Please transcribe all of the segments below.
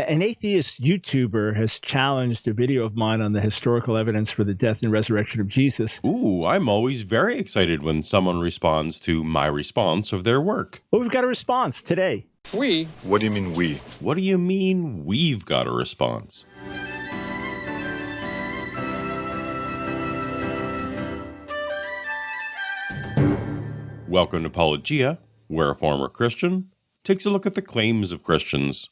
An atheist YouTuber has challenged a video of mine on the historical evidence for the death and resurrection of Jesus. Ooh, I'm always very excited when someone responds to my response of their work. Well, we've got a response today. We? What do you mean we? What do you mean we've got a response? Welcome to Paulogia, where a former Christian takes a look at the claims of Christians.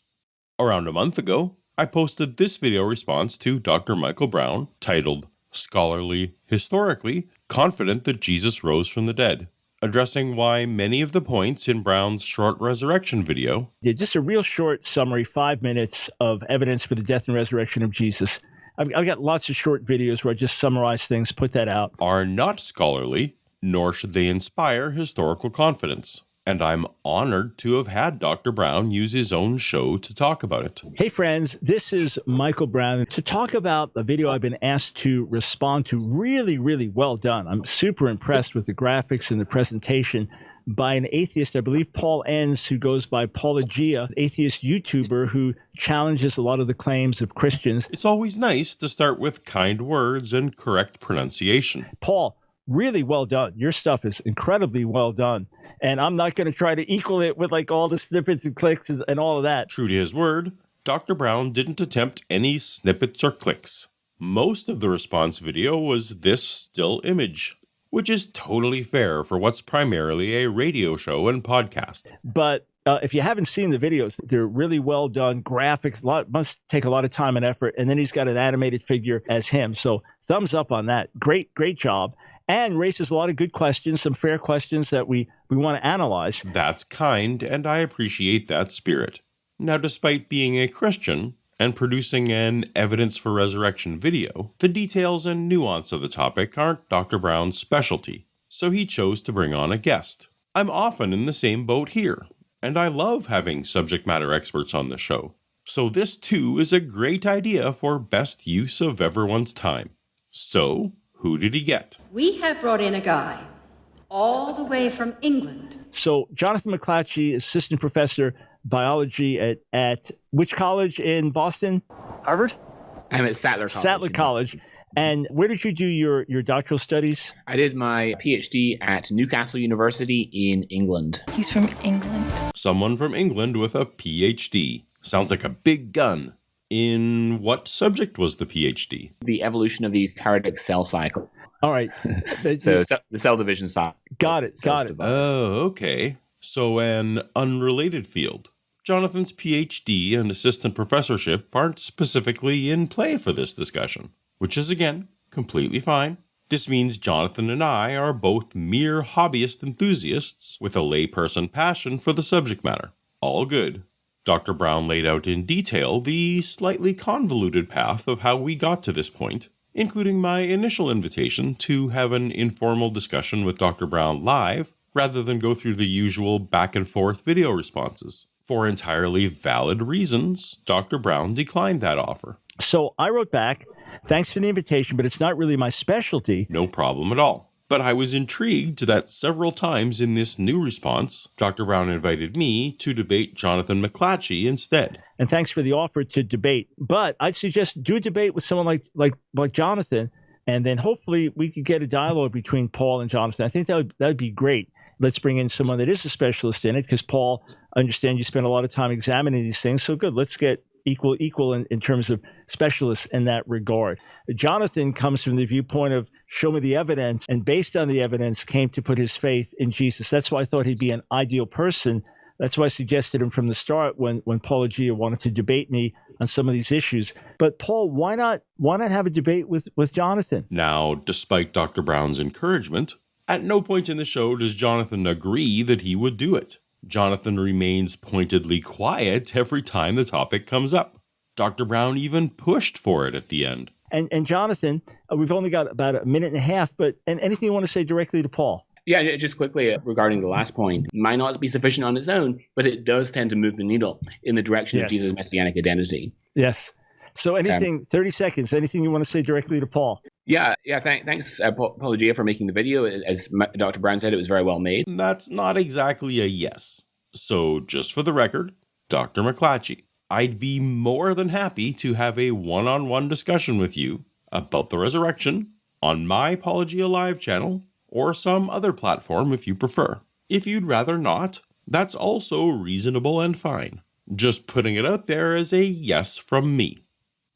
Around a month ago, I posted this video response to Dr. Michael Brown titled, Scholarly, Historically, Confident that Jesus Rose from the Dead, addressing why many of the points in Brown's short resurrection video. Yeah, just a real short summary, 5 minutes of evidence for the death and resurrection of Jesus. I've got lots of short videos where I just summarize things, put that out. Are not scholarly, nor should they inspire historical confidence. And I'm honored to have had Dr. Brown use his own show to talk about it. Hey friends, this is Michael Brown to talk about a video I've been asked to respond to. Really, really well done. I'm super impressed with the graphics and the presentation by an atheist, I believe Paul Enns, who goes by Paulogia, atheist YouTuber who challenges a lot of the claims of Christians. It's always nice to start with kind words and correct pronunciation. Paul, really well done. Your stuff is incredibly well done. And I'm not going to try to equal it with like all the snippets and clicks and all of that. True to his word, Dr. Brown didn't attempt any snippets or clicks. Most of the response video was this still image, which is totally fair for what's primarily a radio show and podcast. But if you haven't seen the videos, they're really well done. Graphics, must take a lot of time and effort. And then he's got an animated figure as him. So thumbs up on that. Great job. And raises a lot of good questions, some fair questions that we want to analyze. That's kind, and I appreciate that spirit. Now, despite being a Christian and producing an evidence for resurrection video, the details and nuance of the topic aren't Dr. Brown's specialty, so he chose to bring on a guest. I'm often in the same boat here, and I love having subject matter experts on the show. So this too is a great idea for best use of everyone's time. So, who did he get? We have brought in a guy all the way from England. So Jonathan McLatchie, assistant professor biology at which college in Boston? Harvard? I'm at Sattler College. Sattler College. And where did you do your doctoral studies? I did my PhD at Newcastle University in England. He's from England. Someone from England with a PhD. Sounds like a big gun. In what subject was the PhD? The evolution of the eukaryotic cell cycle. All right. So the cell division cycle. Got it. Oh, okay. So an unrelated field. Jonathan's PhD and assistant professorship aren't specifically in play for this discussion, which is, again, completely fine. This means Jonathan and I are both mere hobbyist enthusiasts with a layperson passion for the subject matter. All good. Dr. Brown laid out in detail the slightly convoluted path of how we got to this point, including my initial invitation to have an informal discussion with Dr. Brown live rather than go through the usual back and forth video responses. For entirely valid reasons, Dr. Brown declined that offer. So I wrote back, thanks for the invitation, but it's not really my specialty. No problem at all. But I was intrigued that several times in this new response, Dr. Brown invited me to debate Jonathan McLatchie instead. And thanks for the offer to debate. But I'd suggest do a debate with someone like Jonathan, and then hopefully we could get a dialogue between Paul and Jonathan. I think that would be great. Let's bring in someone that is a specialist in it, because Paul, I understand you spend a lot of time examining these things. So good, let's get equal in terms of specialists in that regard. Jonathan comes from the viewpoint of show me the evidence, and based on the evidence came to put his faith in Jesus. That's why I thought he'd be an ideal person. That's why I suggested him from the start when Paulogia wanted to debate me on some of these issues. But Paul, why not have a debate with Jonathan? Now, despite Dr. Brown's encouragement, at no point in the show does Jonathan agree that he would do it. Jonathan remains pointedly quiet every time the topic comes up. Dr. Brown even pushed for it at the end. And Jonathan, we've only got about a minute and a half, but anything you want to say directly to Paul? Yeah, just quickly regarding the last point, it might not be sufficient on its own, but it does tend to move the needle in the direction of Jesus' messianic identity. Yes. So anything, 30 seconds, anything you want to say directly to Paul? Yeah. Thanks, Paulogia, for making the video. As Dr. Brown said, it was very well made. That's not exactly a yes. So just for the record, Dr. McLatchie, I'd be more than happy to have a one-on-one discussion with you about the resurrection on my Paulogia Live channel or some other platform if you prefer. If you'd rather not, that's also reasonable and fine. Just putting it out there as a yes from me.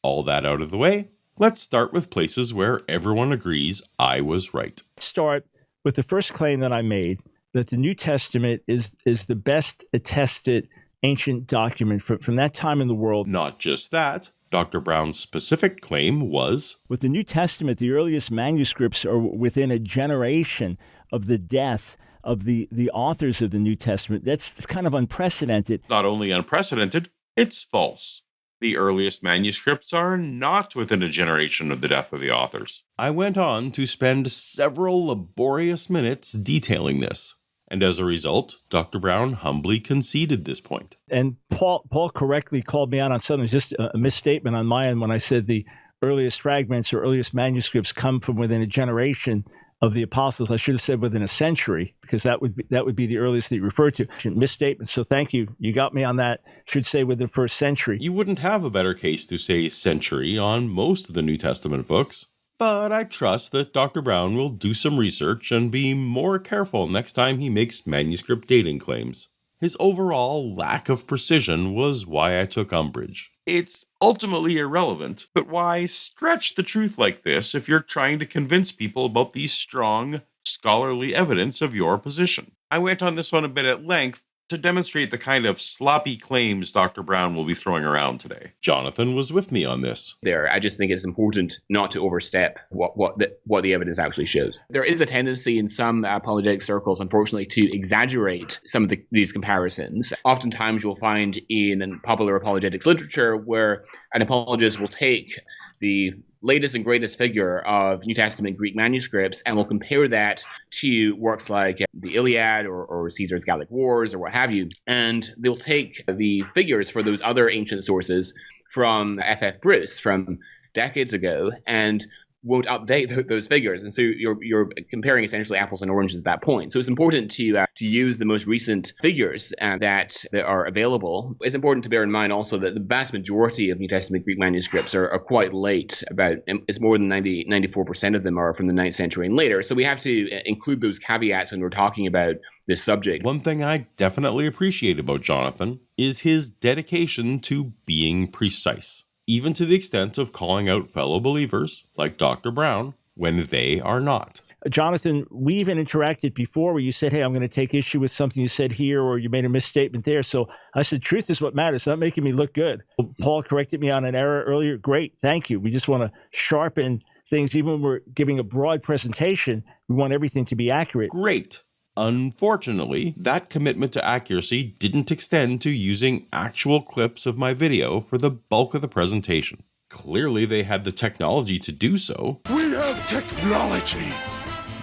All that out of the way, let's start with places where everyone agrees I was right. Start with the first claim that I made, that the New Testament is the best attested ancient document from that time in the world. Not just that, Dr. Brown's specific claim was, with the New Testament, the earliest manuscripts are within a generation of the death of the authors of the New Testament. That's kind of unprecedented. Not only unprecedented, it's false. The earliest manuscripts are not within a generation of the death of the authors. I went on to spend several laborious minutes detailing this, and as a result, Dr. Brown humbly conceded this point. And Paul correctly called me out on something, just a misstatement on my end when I said the earliest fragments or earliest manuscripts come from within a generation of the apostles. I should have said within a century, because that would be the earliest that you referred to. Misstatement. So thank you. You got me on that. Should say within the first century. You wouldn't have a better case to say century on most of the New Testament books, but I trust that Dr. Brown will do some research and be more careful next time he makes manuscript dating claims. His overall lack of precision was why I took umbrage. It's ultimately irrelevant, but why stretch the truth like this if you're trying to convince people about the strong, scholarly evidence of your position? I went on this one a bit at length to demonstrate the kind of sloppy claims Dr. Brown will be throwing around today. Jonathan was with me on this. I just think it's important not to overstep what the evidence actually shows. There is a tendency in some apologetic circles, unfortunately, to exaggerate some of these comparisons. Oftentimes you'll find in popular apologetics literature where an apologist will take the latest and greatest figure of New Testament Greek manuscripts and will compare that to works like the Iliad or Caesar's Gallic Wars or what have you. And they'll take the figures for those other ancient sources from F.F. Bruce from decades ago and won't update those figures. And so you're comparing essentially apples and oranges at that point. So it's important to use the most recent figures that are available. It's important to bear in mind also that the vast majority of New Testament Greek manuscripts are quite late. It's more than 94% of them are from the 9th century and later. So we have to include those caveats when we're talking about this subject. One thing I definitely appreciate about Jonathan is his dedication to being precise, even to the extent of calling out fellow believers, like Dr. Brown, when they are not. Jonathan, we even interacted before where you said, hey, I'm going to take issue with something you said here, or you made a misstatement there. So I said, truth is what matters. It's not making me look good. Paul corrected me on an error earlier. Great. Thank you. We just want to sharpen things. Even when we're giving a broad presentation, we want everything to be accurate. Great. Unfortunately, that commitment to accuracy didn't extend to using actual clips of my video for the bulk of the presentation. Clearly, they had the technology to do so. We have technology!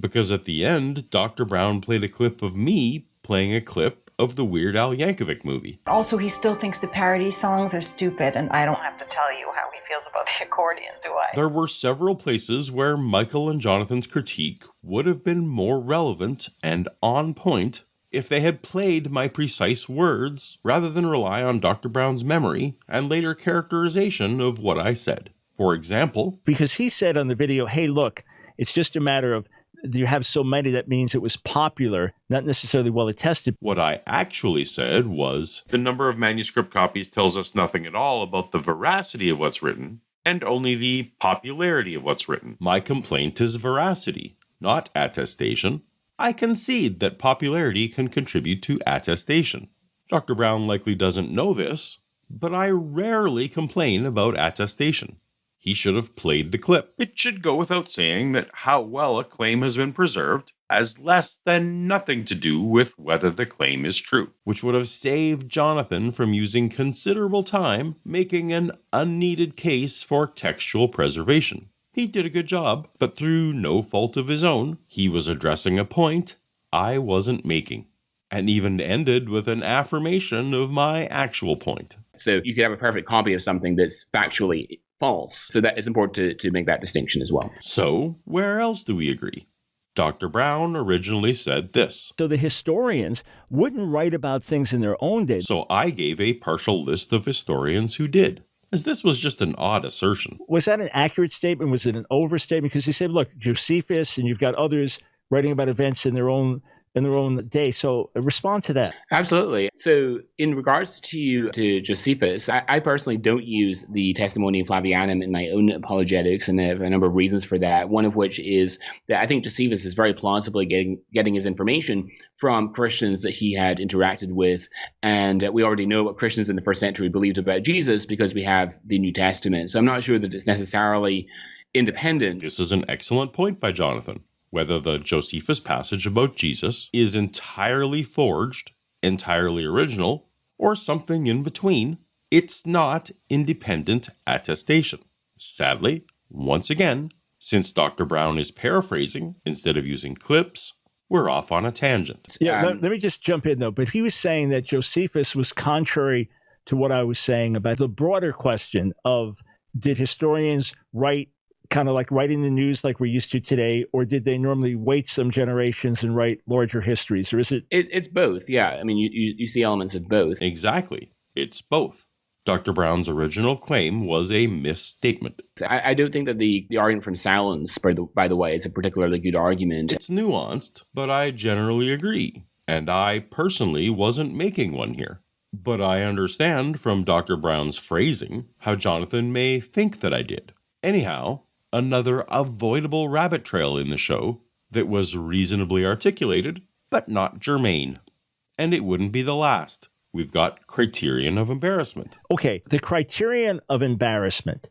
Because at the end, Dr. Brown played a clip of me playing a clip of the Weird Al Yankovic movie. Also, he still thinks the parody songs are stupid, and I don't have to tell you how he feels about the accordion, do I? There were several places where Michael and Jonathan's critique would have been more relevant and on point if they had played my precise words rather than rely on Dr. Brown's memory and later characterization of what I said. For example, because he said on the video, hey, look, it's just a matter of you have so many, that means it was popular, not necessarily well attested. What I actually said was, the number of manuscript copies tells us nothing at all about the veracity of what's written, and only the popularity of what's written. My complaint is veracity, not attestation. I concede that popularity can contribute to attestation. Dr. Brown likely doesn't know this, but I rarely complain about attestation. He should have played the clip. It should go without saying that how well a claim has been preserved has less than nothing to do with whether the claim is true, which would have saved Jonathan from using considerable time making an unneeded case for textual preservation. He did a good job, but through no fault of his own, he was addressing a point I wasn't making, and even ended with an affirmation of my actual point. So you could have a perfect copy of something that's factually false. So that is important to make that distinction as well. So where else do we agree? Dr. Brown originally said this. So the historians wouldn't write about things in their own day. So I gave a partial list of historians who did, as this was just an odd assertion. Was that an accurate statement? Was it an overstatement? Because he said, look, Josephus, and you've got others writing about events in their own day. So respond to that. Absolutely. So in regards to Josephus, I personally don't use the Testimonium Flavianum in my own apologetics, and I have a number of reasons for that. One of which is that I think Josephus is very plausibly getting his information from Christians that he had interacted with. And we already know what Christians in the first century believed about Jesus because we have the New Testament. So I'm not sure that it's necessarily independent. This is an excellent point by Jonathan. Whether the Josephus passage about Jesus is entirely forged, entirely original, or something in between, it's not independent attestation. Sadly, once again, since Dr. Brown is paraphrasing instead of using clips, we're off on a tangent. Yeah, let me just jump in, though. But he was saying that Josephus was contrary to what I was saying about the broader question of, did historians write kind of like writing the news like we're used to today, or did they normally wait some generations and write larger histories? Or is it? It's both, yeah. I mean, you see elements of both. Exactly. It's both. Dr. Brown's original claim was a misstatement. I don't think that the argument from silence, by the way, is a particularly good argument. It's nuanced, but I generally agree. And I personally wasn't making one here. But I understand from Dr. Brown's phrasing how Jonathan may think that I did. Anyhow, another avoidable rabbit trail in the show that was reasonably articulated, but not germane. And it wouldn't be the last. We've got criterion of embarrassment. Okay, the criterion of embarrassment.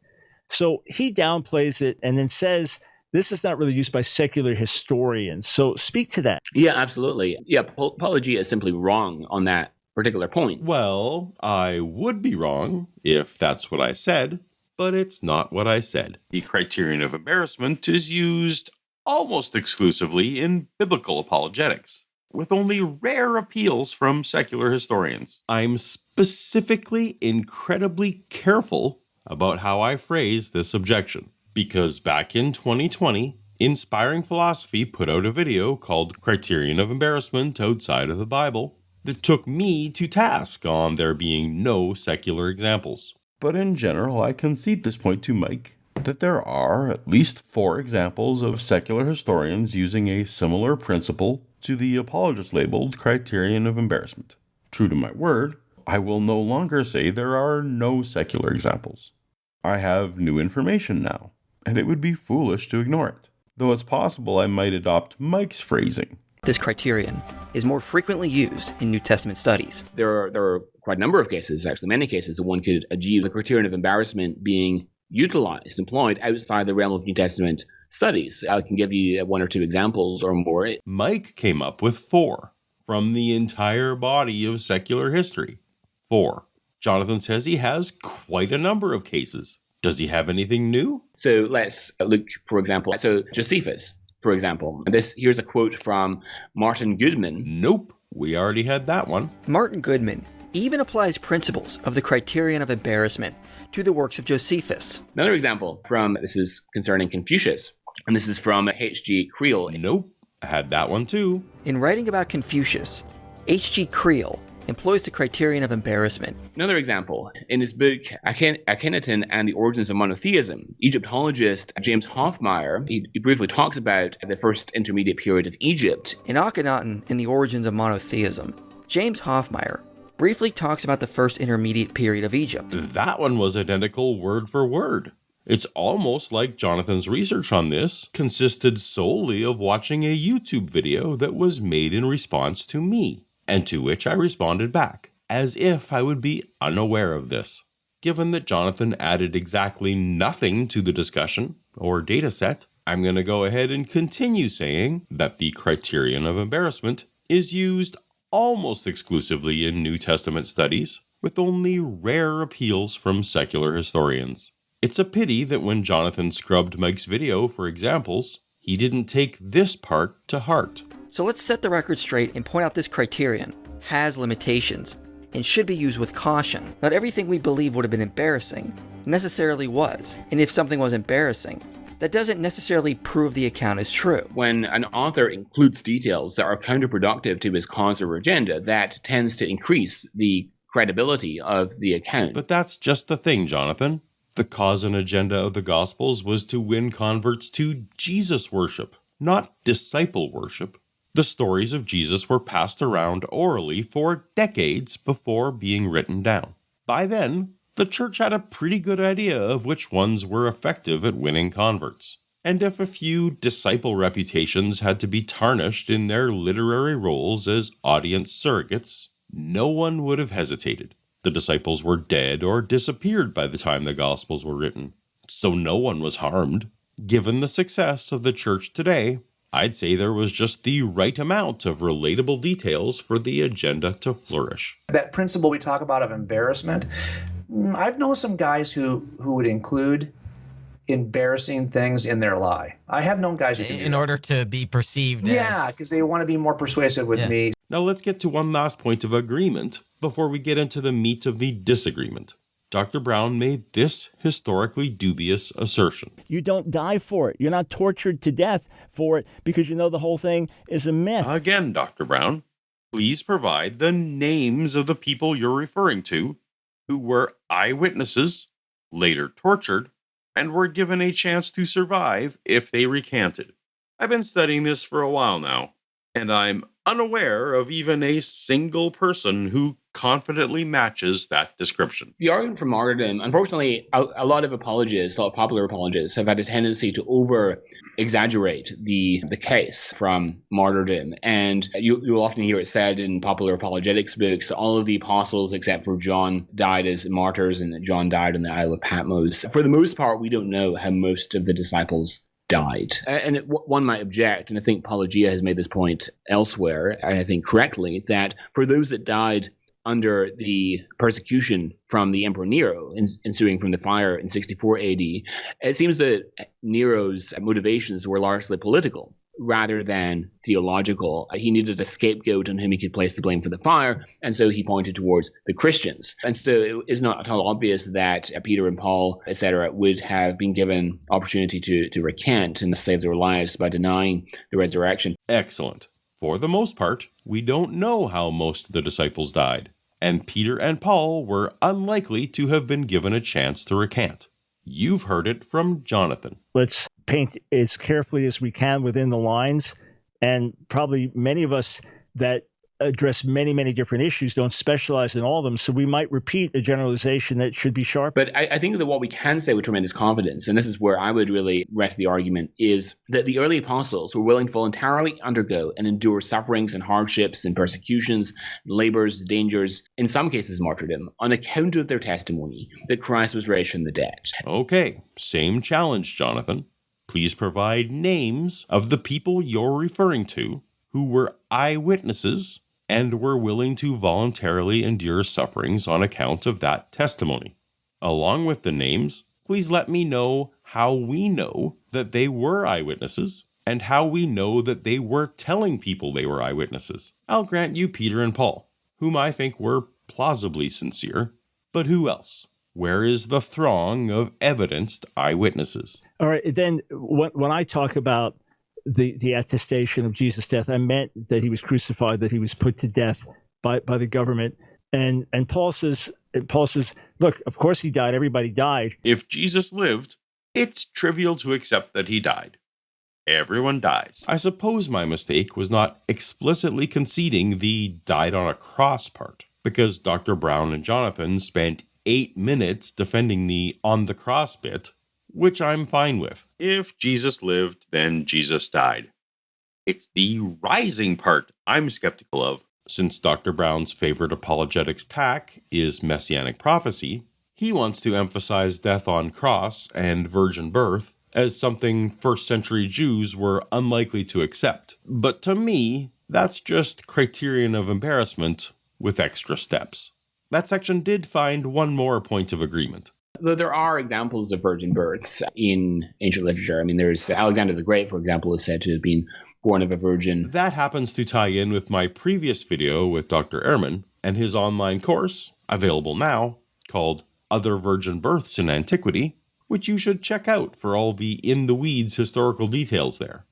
So he downplays it and then says this is not really used by secular historians. So speak to that. Yeah, absolutely. Yeah, Paulogia is simply wrong on that particular point. Well, I would be wrong if that's what I said, but it's not what I said. The criterion of embarrassment is used almost exclusively in biblical apologetics, with only rare appeals from secular historians. I'm specifically incredibly careful about how I phrase this objection, because back in 2020, Inspiring Philosophy put out a video called Criterion of Embarrassment Outside of the Bible that took me to task on there being no secular examples. But in general, I concede this point to Mike, that there are at least 4 examples of secular historians using a similar principle to the apologist labeled criterion of embarrassment. True to my word, I will no longer say there are no secular examples. I have new information now, and it would be foolish to ignore it, though it's possible I might adopt Mike's phrasing. This criterion is more frequently used in New Testament studies. There are quite a number of cases, actually many cases, that one could adduce the criterion of embarrassment being utilized, employed outside the realm of New Testament studies. I can give you 1 or 2 examples or more. Mike came up with 4 from the entire body of secular history. 4. Jonathan says he has quite a number of cases. Does he have anything new? So let's look, for example, Josephus, for example. Here's a quote from Martin Goodman. Nope, we already had that one. Martin Goodman even applies principles of the criterion of embarrassment to the works of Josephus. Another example this is concerning Confucius, and this is from H.G. Creel. Nope, I had that one too. In writing about Confucius, H.G. Creel employs the criterion of embarrassment. Another example, in his book Akhenaten and the Origins of Monotheism, Egyptologist James Hoffmeyer, he briefly talks about the first intermediate period of Egypt. In Akhenaten and the Origins of Monotheism, James Hoffmeyer briefly talks about the first intermediate period of Egypt. That one was identical word for word. It's almost like Jonathan's research on this consisted solely of watching a YouTube video that was made in response to me, and to which I responded back, as if I would be unaware of this. Given that Jonathan added exactly nothing to the discussion or data set, I'm going to go ahead and continue saying that the criterion of embarrassment is used almost exclusively in New Testament studies, with only rare appeals from secular historians. It's a pity that when Jonathan scrubbed Mike's video for examples, he didn't take this part to heart. So let's set the record straight and point out this criterion has limitations and should be used with caution. Not everything we believe would have been embarrassing necessarily was, and if something was embarrassing, that doesn't necessarily prove the account is true. When an author includes details that are counterproductive to his cause or agenda, that tends to increase the credibility of the account. But that's just the thing, Jonathan. The cause and agenda of the Gospels was to win converts to Jesus worship, not disciple worship. The stories of Jesus were passed around orally for decades before being written down. By then, the church had a pretty good idea of which ones were effective at winning converts. And if a few disciple reputations had to be tarnished in their literary roles as audience surrogates, no one would have hesitated. The disciples were dead or disappeared by the time the Gospels were written, so no one was harmed. Given the success of the church today, I'd say there was just the right amount of relatable details for the agenda to flourish. That principle we talk about of embarrassment, I've known some guys who would include embarrassing things in their lie. I have known guys who do in order to be perceived as... Yeah, because they want to be more persuasive with me. Now let's get to one last point of agreement before we get into the meat of the disagreement. Dr. Brown made this historically dubious assertion. You don't die for it. You're not tortured to death for it because you know the whole thing is a myth. Again, Dr. Brown, please provide the names of the people you're referring to who were eyewitnesses, later tortured, and were given a chance to survive if they recanted. I've been studying this for a while now, and I'm unaware of even a single person who confidently matches that description. The argument for martyrdom, unfortunately, a lot of apologists, a lot of popular apologists, have had a tendency to over-exaggerate the case from martyrdom. And you'll often hear it said in popular apologetics books that all of the apostles, except for John, died as martyrs and that John died on the Isle of Patmos. For the most part, we don't know how most of the disciples died. And one might object, and I think Paulogia has made this point elsewhere, and I think correctly, that for those that died under the persecution from the Emperor Nero ensuing from the fire in 64 AD, it seems that Nero's motivations were largely political rather than theological. He needed a scapegoat on whom he could place the blame for the fire, and so he pointed towards the Christians. And so it's not at all obvious that Peter and Paul, etc., would have been given opportunity to recant and save their lives by denying the resurrection. Excellent. For the most part, we don't know how most of the disciples died, and Peter and Paul were unlikely to have been given a chance to recant. You've heard it from Jonathan. Let's paint as carefully as we can within the lines, and probably many of us that address many, many different issues don't specialize in all of them, so we might repeat a generalization that should be sharp. But I think that what we can say with tremendous confidence, and this is where I would really rest the argument, is that the early apostles were willing to voluntarily undergo and endure sufferings and hardships and persecutions, labors, dangers, in some cases martyrdom, on account of their testimony that Christ was raised from the dead. Okay, same challenge, Jonathan. Please provide names of the people you're referring to who were eyewitnesses and were willing to voluntarily endure sufferings on account of that testimony. Along with the names, please let me know how we know that they were eyewitnesses and how we know that they were telling people they were eyewitnesses. I'll grant you Peter and Paul, whom I think were plausibly sincere, but who else? Where is the throng of evidenced eyewitnesses? All right, then when I talk about the attestation of Jesus' death, I meant that he was crucified, that he was put to death by the government. And Paul says, look, of course he died. Everybody died. If Jesus lived, it's trivial to accept that he died. Everyone dies. I suppose my mistake was not explicitly conceding the died on a cross part, because Dr. Brown and Jonathan spent 8 minutes defending the on the cross bit, which I'm fine with. If Jesus lived, then Jesus died. It's the rising part I'm skeptical of. Since Dr. Brown's favorite apologetics tack is messianic prophecy, he wants to emphasize death on cross and virgin birth as something first-century Jews were unlikely to accept. But to me, that's just criterion of embarrassment with extra steps. That section did find one more point of agreement. Though there are examples of virgin births in ancient literature. I mean, there's Alexander the Great, for example, is said to have been born of a virgin. That happens to tie in with my previous video with Dr. Ehrman and his online course, available now, called Other Virgin Births in Antiquity, which you should check out for all the in-the-weeds historical details there.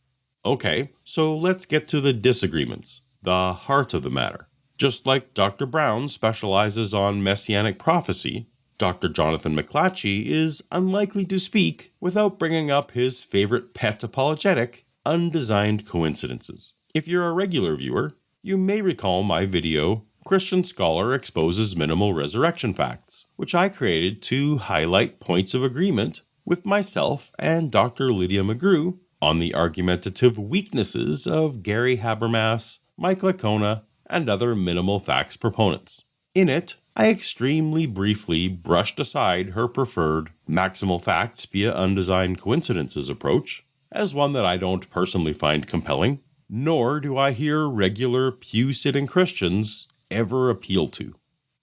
Okay, so let's get to the disagreements, the heart of the matter. Just like Dr. Brown specializes on messianic prophecy, Dr. Jonathan McLatchie is unlikely to speak without bringing up his favorite pet apologetic, undesigned coincidences. If you're a regular viewer, you may recall my video, Christian Scholar Exposes Minimal Resurrection Facts, which I created to highlight points of agreement with myself and Dr. Lydia McGrew on the argumentative weaknesses of Gary Habermas, Mike Licona, and other minimal facts proponents. In it, I extremely briefly brushed aside her preferred maximal facts via undesigned coincidences approach as one that I don't personally find compelling, nor do I hear regular pew-sitting Christians ever appeal to.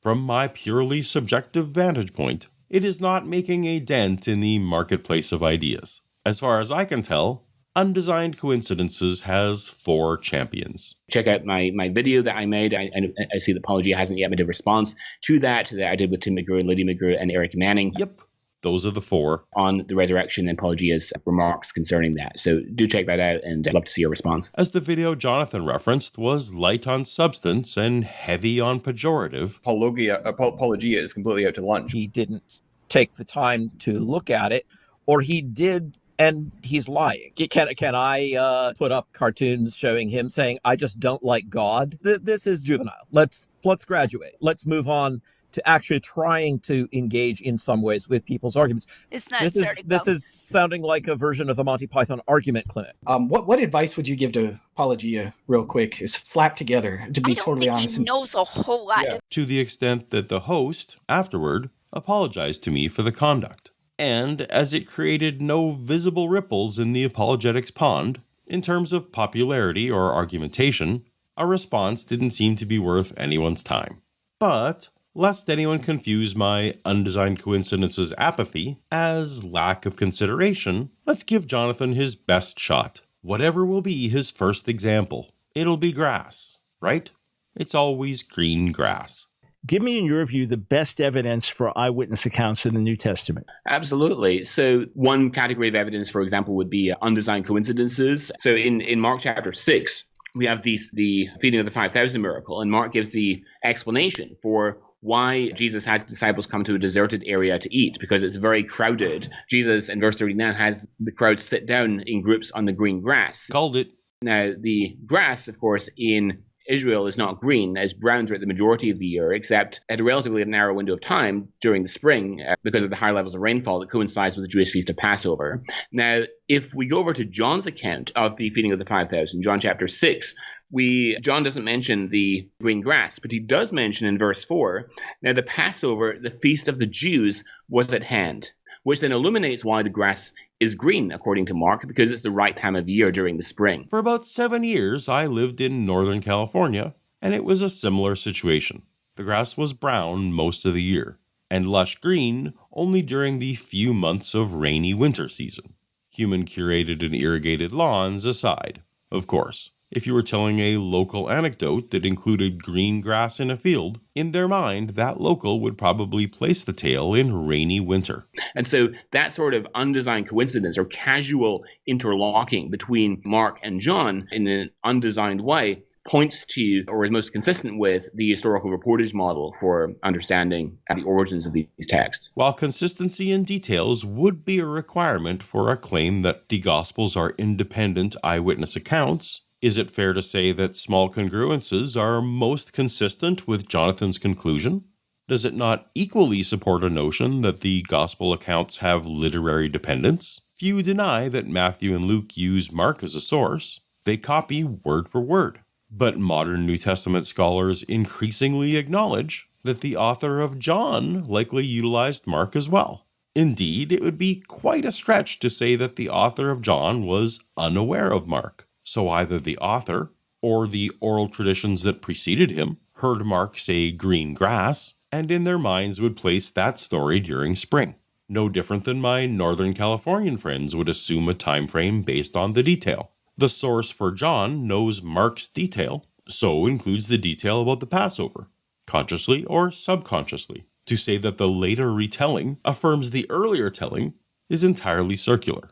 From my purely subjective vantage point, it is not making a dent in the marketplace of ideas. As far as I can tell, undesigned coincidences has 4 champions. Check out my video that I made. I see that Paulogia hasn't yet made a response to that I did with Tim McGrew and Lydia McGrew and Eric Manning. Yep, those are the 4. On the resurrection and Paulogia's remarks concerning that. So do check that out, and I'd love to see your response. As the video Jonathan referenced was light on substance and heavy on pejorative, Paulogia is completely out to lunch. He didn't take the time to look at it, or he did and he's lying. Can I put up cartoons showing him saying, I just don't like God? This is juvenile. Let's graduate. Let's move on to actually trying to engage in some ways with people's arguments. It's not This is sounding like a version of the Monty Python argument clinic. What advice would you give to Paulogia, real quick, is slapped together, to be totally honest? He knows a whole lot. Yeah. To the extent that the host, afterward, apologized to me for the conduct. And as it created no visible ripples in the apologetics pond, in terms of popularity or argumentation, a response didn't seem to be worth anyone's time. But lest anyone confuse my undesigned coincidences apathy as lack of consideration, let's give Jonathan his best shot. Whatever will be his first example, it'll be grass, right? It's always green grass. Give me, in your view, the best evidence for eyewitness accounts in the New Testament. Absolutely. So one category of evidence, for example, would be undesigned coincidences. So in Mark chapter 6, we have the feeding of the 5,000 miracle, and Mark gives the explanation for why Jesus has disciples come to a deserted area to eat, because it's very crowded. Jesus, in verse 39, has the crowd sit down in groups on the green grass. Called it. Now, the grass, of course, in Israel is not green, as brown throughout the majority of the year, except at a relatively narrow window of time during the spring because of the high levels of rainfall that coincides with the Jewish feast of Passover. Now, if we go over to John's account of the feeding of the 5,000, John chapter 6, John doesn't mention the green grass, but he does mention in verse 4, now the Passover, the feast of the Jews, was at hand, which then illuminates why the grass is green, according to Mark, because it's the right time of year during the spring. For about 7 years, I lived in Northern California, and it was a similar situation. The grass was brown most of the year, and lush green only during the few months of rainy winter season. Human-curated and irrigated lawns aside, of course. If you were telling a local anecdote that included green grass in a field, in their mind, that local would probably place the tale in rainy winter. And so that sort of undesigned coincidence or casual interlocking between Mark and John in an undesigned way points to, or is most consistent with, the historical reportage model for understanding the origins of these texts. While consistency in details would be a requirement for a claim that the Gospels are independent eyewitness accounts, is it fair to say that small congruences are most consistent with Jonathan's conclusion? Does it not equally support a notion that the Gospel accounts have literary dependence? Few deny that Matthew and Luke use Mark as a source. They copy word for word. But modern New Testament scholars increasingly acknowledge that the author of John likely utilized Mark as well. Indeed, it would be quite a stretch to say that the author of John was unaware of Mark. So either the author, or the oral traditions that preceded him, heard Mark say green grass, and in their minds would place that story during spring. No different than my Northern Californian friends would assume a time frame based on the detail. The source for John knows Mark's detail, so includes the detail about the Passover, consciously or subconsciously. To say that the later retelling affirms the earlier telling is entirely circular.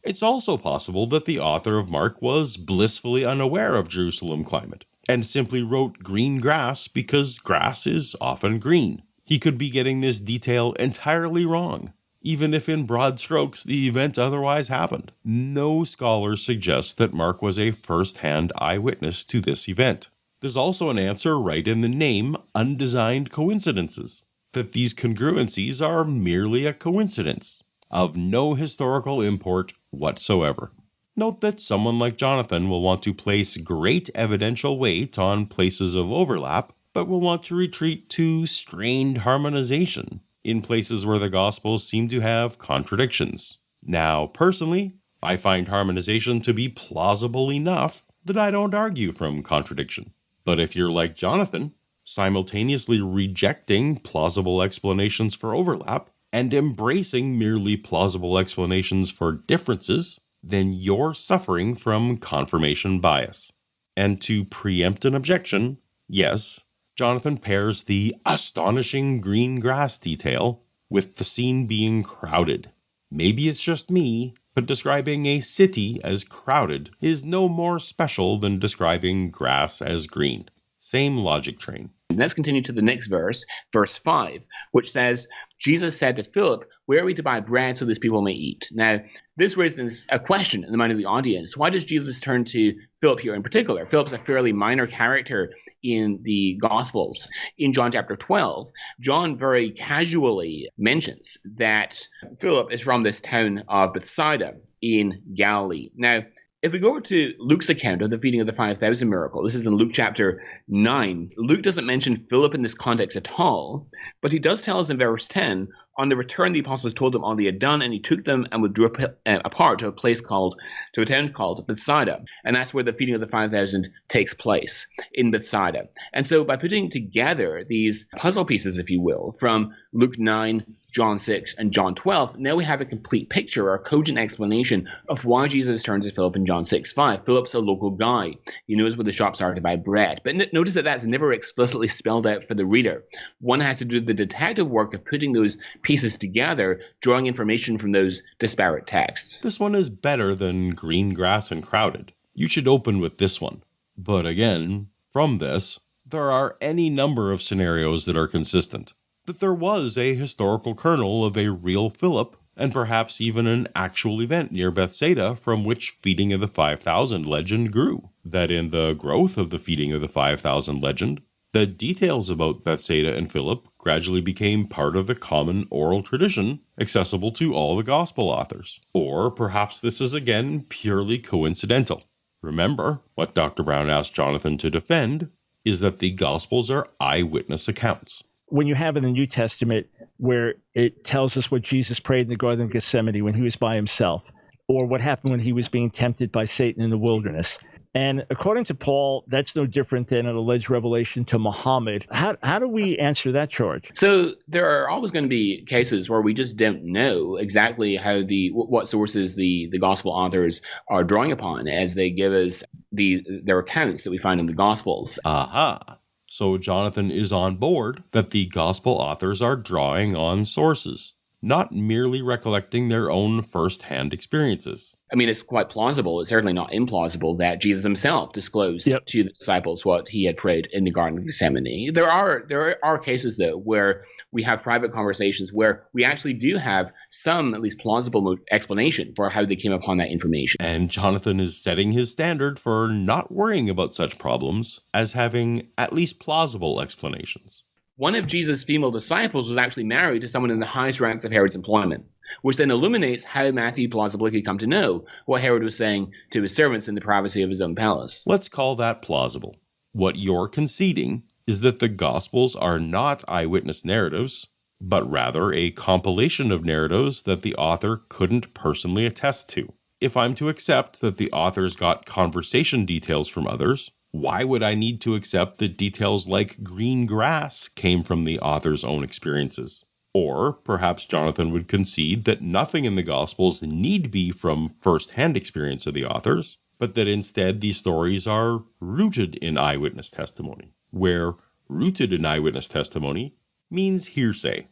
It's also possible that the author of Mark was blissfully unaware of Jerusalem climate and simply wrote green grass because grass is often green. He could be getting this detail entirely wrong, even if in broad strokes the event otherwise happened. No scholars suggest that Mark was a first-hand eyewitness to this event. There's also an answer right in the name, undesigned coincidences, that these congruencies are merely a coincidence, of no historical import whatsoever. Note that someone like Jonathan will want to place great evidential weight on places of overlap, but will want to retreat to strained harmonization in places where the Gospels seem to have contradictions. Now, personally, I find harmonization to be plausible enough that I don't argue from contradiction. But if you're like Jonathan, simultaneously rejecting plausible explanations for overlap and embracing merely plausible explanations for differences, then you're suffering from confirmation bias. And to preempt an objection, yes, Jonathan pairs the astonishing green grass detail with the scene being crowded. Maybe it's just me, but describing a city as crowded is no more special than describing grass as green. Same logic train. Let's continue to the next verse, verse 5, which says, Jesus said to Philip, "Where are we to buy bread so these people may eat?" Now, this raises a question in the mind of the audience. Why does Jesus turn to Philip here in particular? Philip's a fairly minor character in the Gospels. In John chapter 12, John very casually mentions that Philip is from this town of Bethsaida in Galilee. Now, if we go over to Luke's account of the feeding of the 5,000 miracle, this is in Luke chapter 9. Luke doesn't mention Philip in this context at all, but he does tell us in verse 10, on the return the apostles told him all they had done, and he took them and withdrew apart to a town called Bethsaida. And that's where the feeding of the 5,000 takes place, in Bethsaida. And so by putting together these puzzle pieces, if you will, from Luke 9, John 6, and John 12, now we have a complete picture or a cogent explanation of why Jesus turns to Philip in John 6:5. Philip's a local guy. He knows where the shops are to buy bread. But notice that that's never explicitly spelled out for the reader. One has to do the detective work of putting those pieces together, drawing information from those disparate texts. This one is better than green grass and crowded. You should open with this one. But again, from this, there are any number of scenarios that are consistent. That there was a historical kernel of a real Philip, and perhaps even an actual event near Bethsaida from which feeding of the 5,000 legend grew. That in the growth of the feeding of the 5,000 legend, the details about Bethsaida and Philip gradually became part of the common oral tradition accessible to all the gospel authors. Or perhaps this is again purely coincidental. Remember, what Dr. Brown asked Jonathan to defend is that the gospels are eyewitness accounts. When you have in the New Testament where it tells us what Jesus prayed in the Garden of Gethsemane when he was by himself, or what happened when he was being tempted by Satan in the wilderness. And according to Paul, that's no different than an alleged revelation to Muhammad. How do we answer that charge? So there are always going to be cases where we just don't know exactly how what sources the gospel authors are drawing upon as they give us their accounts that we find in the Gospels. Aha. So Jonathan is on board that the gospel authors are drawing on sources, not merely recollecting their own first-hand experiences. I mean, it's quite plausible. It's certainly not implausible that Jesus himself disclosed to the disciples what he had prayed in the Garden of Gethsemane. There are cases, though, where we have private conversations where we actually do have some, at least plausible explanation for how they came upon that information. And Jonathan is setting his standard for not worrying about such problems as having at least plausible explanations. One of Jesus' female disciples was actually married to someone in the highest ranks of Herod's employment, which then illuminates how Matthew plausibly could come to know what Herod was saying to his servants in the privacy of his own palace. Let's call that plausible. What you're conceding is that the Gospels are not eyewitness narratives, but rather a compilation of narratives that the author couldn't personally attest to. If I'm to accept that the authors got conversation details from others, why would I need to accept that details like green grass came from the author's own experiences? Or perhaps Jonathan would concede that nothing in the Gospels need be from first-hand experience of the authors, but that instead these stories are rooted in eyewitness testimony, where rooted in eyewitness testimony means hearsay.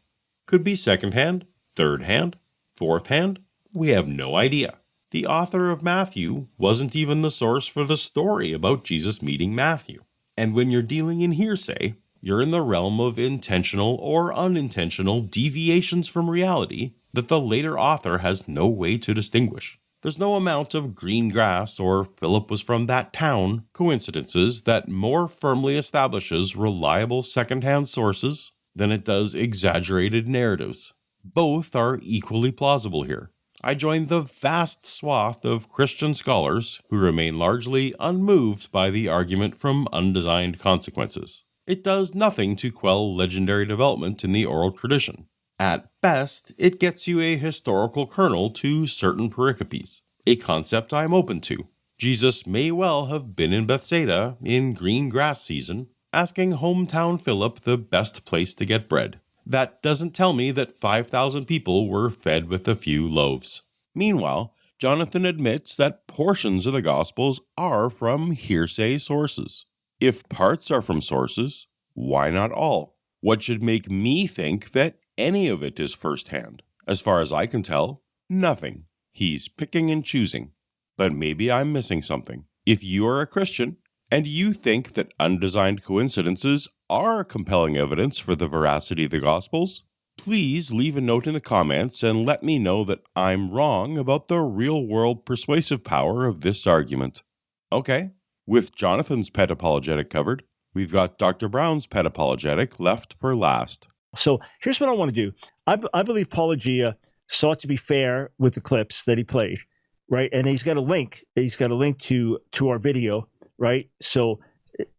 Could be second-hand, third-hand, fourth-hand, We have no idea. The author of Matthew wasn't even the source for the story about Jesus meeting Matthew. And when you're dealing in hearsay, you're in the realm of intentional or unintentional deviations from reality that the later author has no way to distinguish. There's no amount of green grass or Philip was from that town coincidences that more firmly establishes reliable secondhand sources than it does exaggerated narratives. Both are equally plausible here. I join the vast swath of Christian scholars who remain largely unmoved by the argument from undesigned consequences. It does nothing to quell legendary development in the oral tradition. At best, it gets you a historical kernel to certain pericopes, a concept I'm open to. Jesus may well have been in Bethsaida in green grass season, asking hometown Philip the best place to get bread. That doesn't tell me that 5,000 people were fed with a few loaves. Meanwhile, Jonathan admits that portions of the Gospels are from hearsay sources. If parts are from sources, why not all? What should make me think that any of it is firsthand? As far as I can tell, nothing. He's picking and choosing. But maybe I'm missing something. If you are a Christian, and you think that undesigned coincidences are compelling evidence for the veracity of the Gospels, please leave a note in the comments and let me know that I'm wrong about the real-world persuasive power of this argument. Okay, with Jonathan's pet apologetic covered, we've got Dr. Brown's pet apologetic left for last. So here's what I want to do. I believe Paulogia sought to be fair with the clips that he played, right? And he's got a link. He's got a link to our video, right? So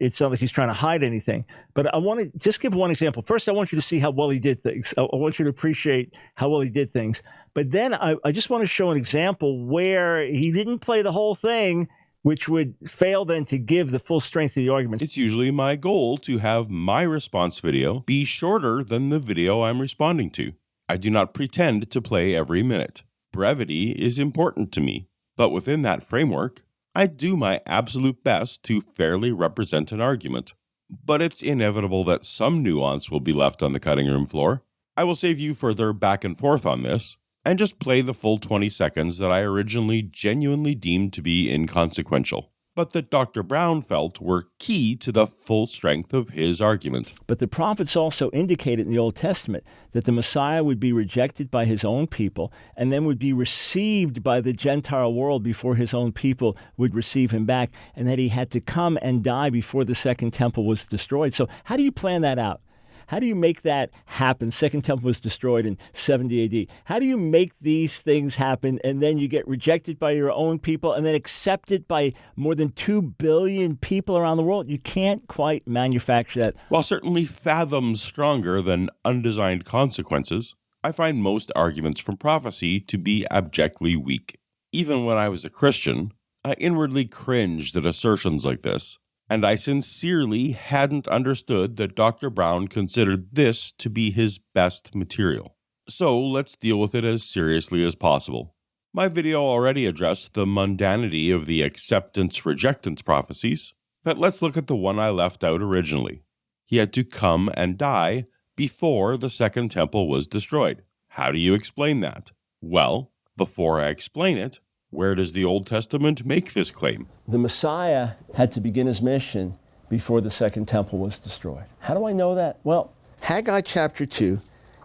it's not like he's trying to hide anything. But I want to just give one example. First, I want you to see how well he did things. I want you to appreciate how well he did things. But then I just want to show an example where he didn't play the whole thing, which would fail then to give the full strength of the argument. It's usually my goal to have my response video be shorter than the video I'm responding to. I do not pretend to play every minute. Brevity is important to me. But within that framework, I do my absolute best to fairly represent an argument. But it's inevitable that some nuance will be left on the cutting room floor. I will save you further back and forth on this, and just play the full 20 seconds that I originally genuinely deemed to be inconsequential, but that Dr. Brown felt were key to the full strength of his argument. But the prophets also indicated in the Old Testament that the Messiah would be rejected by his own people and then would be received by the Gentile world before his own people would receive him back, and that he had to come and die before the Second Temple was destroyed. So how do you plan that out? How do you make that happen? Second Temple was destroyed in 70 AD. How do you make these things happen and then you get rejected by your own people and then accepted by more than 2 billion people around the world? You can't quite manufacture that. While certainly fathoms stronger than undesigned consequences, I find most arguments from prophecy to be abjectly weak. Even when I was a Christian, I inwardly cringed at assertions like this. And I sincerely hadn't understood that Dr. Brown considered this to be his best material. So let's deal with it as seriously as possible. My video already addressed the mundanity of the acceptance-rejectance prophecies, but let's look at the one I left out originally. He had to come and die before the Second Temple was destroyed. How do you explain that? Well, before I explain it, where does the Old Testament make this claim? The Messiah had to begin his mission before the Second Temple was destroyed. How do I know that? Well, Haggai chapter 2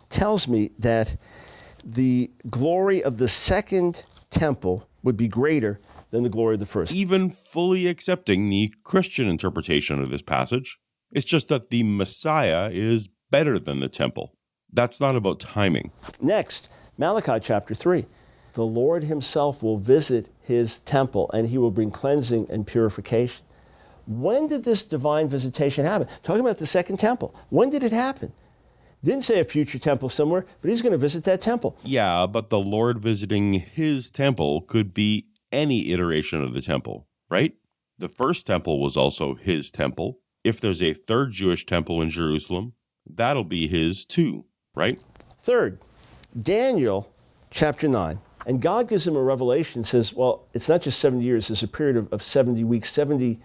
tells me that the glory of the Second Temple would be greater than the glory of the first. Even fully accepting the Christian interpretation of this passage, it's just that the Messiah is better than the temple. That's not about timing. Next, Malachi chapter 3. The Lord himself will visit his temple, and he will bring cleansing and purification. When did this divine visitation happen? Talking about the Second Temple. When did it happen? Didn't say a future temple somewhere, but he's going to visit that temple. Yeah, but the Lord visiting his temple could be any iteration of the temple, right? The first temple was also his temple. If there's a third Jewish temple in Jerusalem, that'll be his too, right? Third, Daniel chapter 9. And God gives him a revelation, says, well, it's not just 70 years, there's a period of 70 weeks, 70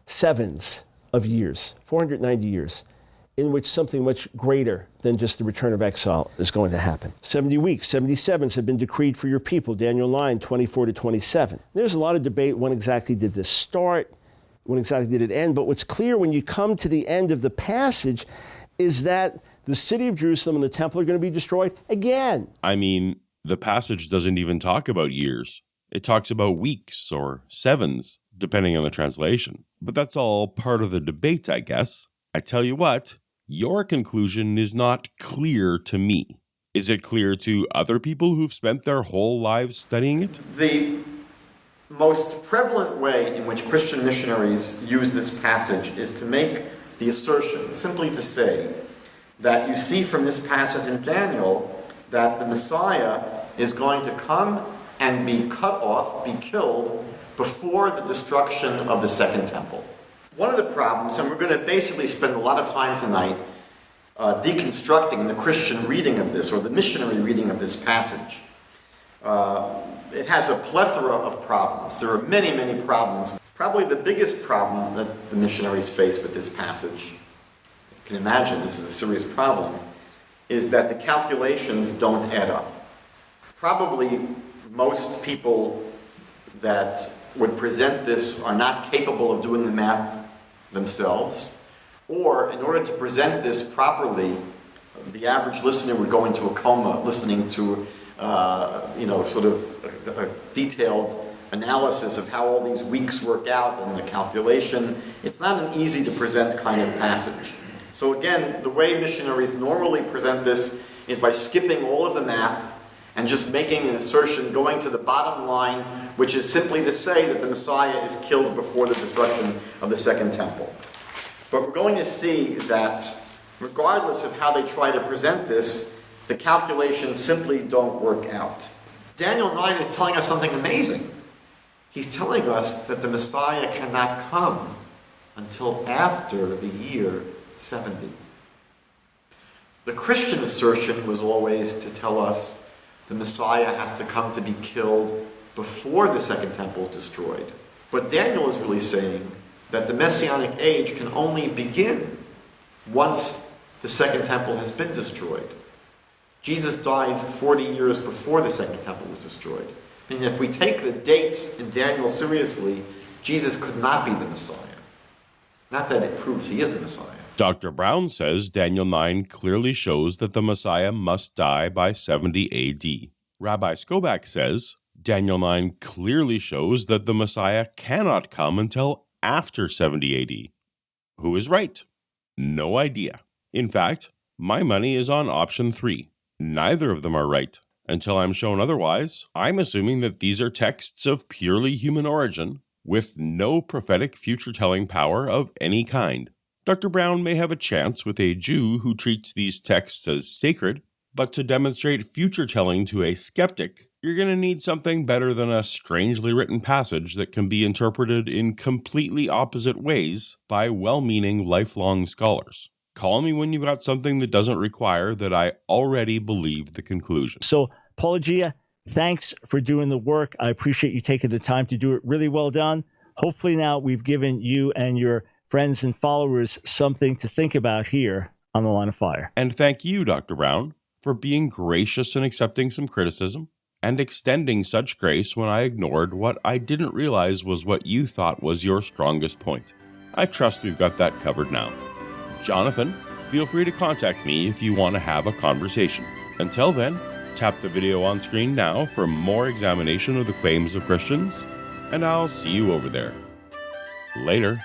sevens of years, 490 years. in which something much greater than just the return of exile is going to happen. 70 weeks, 77s have been decreed for your people, Daniel 9, 24 to 27. There's a lot of debate, when exactly did this start, when exactly did it end, but what's clear when you come to the end of the passage is that the city of Jerusalem and the temple are going to be destroyed again. I mean, the passage doesn't even talk about years. It talks about weeks or sevens, depending on the translation. But that's all part of the debate, I guess. I tell you what, your conclusion is not clear to me. Is it clear to other people who've spent their whole lives studying it? The most prevalent way in which Christian missionaries use this passage is to make the assertion, simply to say, that you see from this passage in Daniel that the Messiah is going to come and be cut off, be killed, before the destruction of the Second Temple. One of the problems, and we're going to basically spend a lot of time tonight deconstructing the Christian reading of this, or the missionary reading of this passage. It has a plethora of problems. There are many, many problems. Probably the biggest problem that the missionaries face with this passage, you can imagine this is a serious problem, is that the calculations don't add up. Probably most people that would present this are not capable of doing the math themselves, or in order to present this properly, the average listener would go into a coma listening to sort of a detailed analysis of how all these weeks work out and the calculation. It's not an easy to present kind of passage. So again, the way missionaries normally present this is by skipping all of the math and just making an assertion going to the bottom line, which is simply to say that the Messiah is killed before the destruction of the Second Temple. But we're going to see that regardless of how they try to present this, the calculations simply don't work out. Daniel 9 is telling us something amazing. He's telling us that the Messiah cannot come until after the year 70. The Christian assertion was always to tell us the Messiah has to come to be killed before the Second Temple is destroyed. But Daniel is really saying that the Messianic age can only begin once the Second Temple has been destroyed. Jesus died 40 years before the Second Temple was destroyed. And if we take the dates in Daniel seriously, Jesus could not be the Messiah. Not that it proves he is the Messiah. Dr. Brown says Daniel 9 clearly shows that the Messiah must die by 70 AD. Rabbi Skobak says Daniel 9 clearly shows that the Messiah cannot come until after 70 AD. Who is right? No idea. In fact, my money is on option 3. Neither of them are right. Until I'm shown otherwise, I'm assuming that these are texts of purely human origin, with no prophetic future-telling power of any kind. Dr. Brown may have a chance with a Jew who treats these texts as sacred, but to demonstrate future-telling to a skeptic, you're going to need something better than a strangely written passage that can be interpreted in completely opposite ways by well-meaning lifelong scholars. Call me when you've got something that doesn't require that I already believe the conclusion. So, Paulogia, thanks for doing the work. I appreciate you taking the time to do it. Really well done. Hopefully now we've given you and your friends and followers something to think about here on The Line of Fire. And thank you, Dr. Brown, for being gracious and accepting some criticism and extending such grace when I ignored what I didn't realize was what you thought was your strongest point. I trust we've got that covered now. Jonathan, feel free to contact me if you want to have a conversation. Until then, tap the video on screen now for more examination of the claims of Christians, and I'll see you over there. Later.